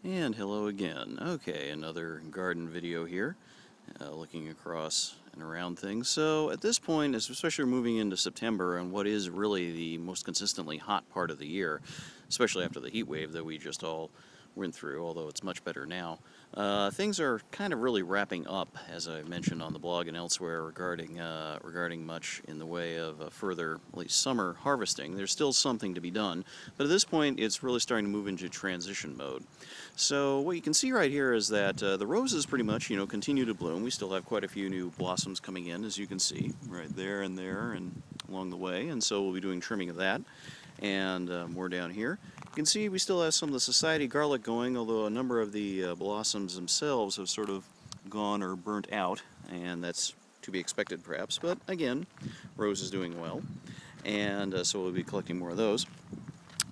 And hello again. Okay, another garden video here, looking across and around things. So at this point, especially moving into September and what is really the most consistently hot part of the year, especially after the heat wave that we just all went through, although it's much better now, things are kind of really wrapping up, as I mentioned on the blog and elsewhere, regarding much in the way of further, at least summer harvesting. There's still something to be done, but at this point it's really starting to move into transition mode. So what you can see right here is that the roses pretty much, continue to bloom. We still have quite a few new blossoms coming in, as you can see, right there and along the way, and so we'll be doing trimming of that, and more down here. You can see we still have some of the society garlic going, although a number of the blossoms themselves have sort of gone or burnt out, and that's to be expected perhaps, but again, rose is doing well, and so we'll be collecting more of those.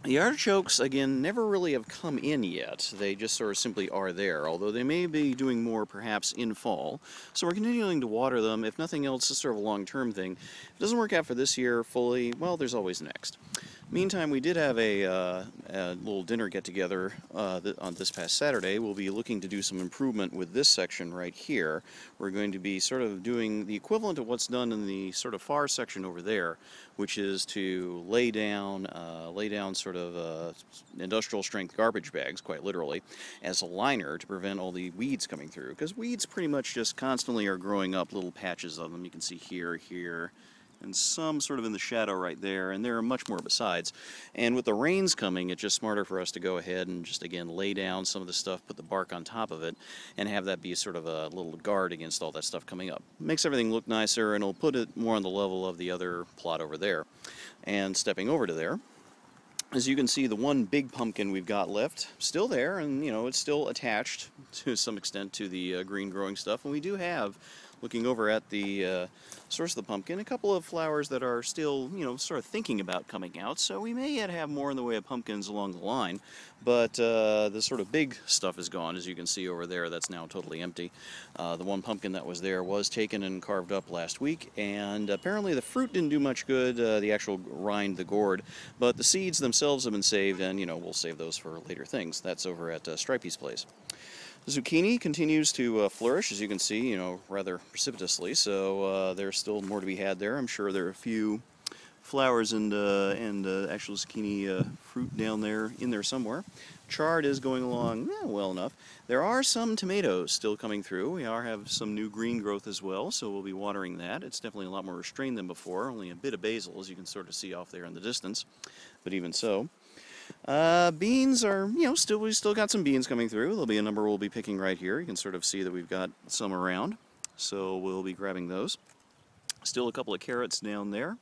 The artichokes, again, never really have come in yet. They just sort of simply are there, although they may be doing more perhaps in fall. So we're continuing to water them. If nothing else, it's sort of a long-term thing. If it doesn't work out for this year fully, well, there's always next. Meantime, we did have a little dinner get-together on this past Saturday. We'll be looking to do some improvement with this section right here. We're going to be sort of doing the equivalent of what's done in the sort of far section over there, which is to lay down sort of industrial strength garbage bags, quite literally, as a liner to prevent all the weeds coming through. Because weeds pretty much just constantly are growing up, little patches of them. You can see here, and some sort of in the shadow right there, and there are much more besides. And with the rains coming, it's just smarter for us to go ahead and just again lay down some of the stuff, put the bark on top of it, and have that be sort of a little guard against all that stuff coming up. Makes everything look nicer, and it'll put it more on the level of the other plot over there. And stepping over to there, as you can see, the one big pumpkin we've got left, still there, and it's still attached to some extent to the green growing stuff. And we do have, looking over at the source of the pumpkin, a couple of flowers that are still, sort of thinking about coming out. So we may yet have more in the way of pumpkins along the line. But the sort of big stuff is gone, as you can see over there. That's now totally empty. The one pumpkin that was there was taken and carved up last week, and apparently the fruit didn't do much good, the actual rind, the gourd, but the seeds themselves have been saved, and we'll save those for later things. That's over at Stripey's place. The zucchini continues to flourish, as you can see, rather precipitously, so there's still more to be had there. I'm sure there are a few flowers and actual zucchini fruit down there, in there somewhere. Chard is going along well enough. There are some tomatoes still coming through. We have some new green growth as well, so we'll be watering that. It's definitely a lot more restrained than before, only a bit of basil, as you can sort of see off there in the distance, but even so. Beans are, we've still got some beans coming through. There'll be a number we'll be picking right here. You can sort of see that we've got some around, so we'll be grabbing those. Still a couple of carrots down there.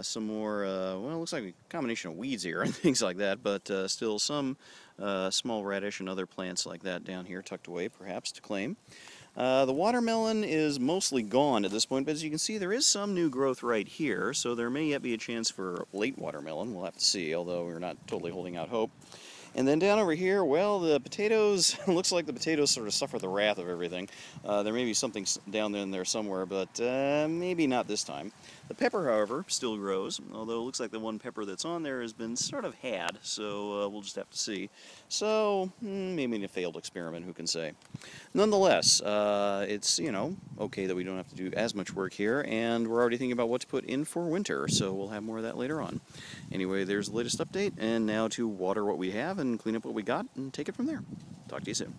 Some more, well, it looks like a combination of weeds here and things like that, but still some small radish and other plants like that down here tucked away, perhaps, to claim. The watermelon is mostly gone at this point, but as you can see, there is some new growth right here, so there may yet be a chance for late watermelon. We'll have to see, although we're not totally holding out hope. And then down over here, well, the potatoes, looks like the potatoes sort of suffer the wrath of everything. There may be something down there in there somewhere, but maybe not this time. The pepper, however, still grows, although it looks like the one pepper that's on there has been sort of had, so we'll just have to see. So, maybe a failed experiment, who can say. Nonetheless, it's, okay that we don't have to do as much work here, and we're already thinking about what to put in for winter, so we'll have more of that later on. Anyway, there's the latest update, and now to water what we have and clean up what we got and take it from there. Talk to you soon.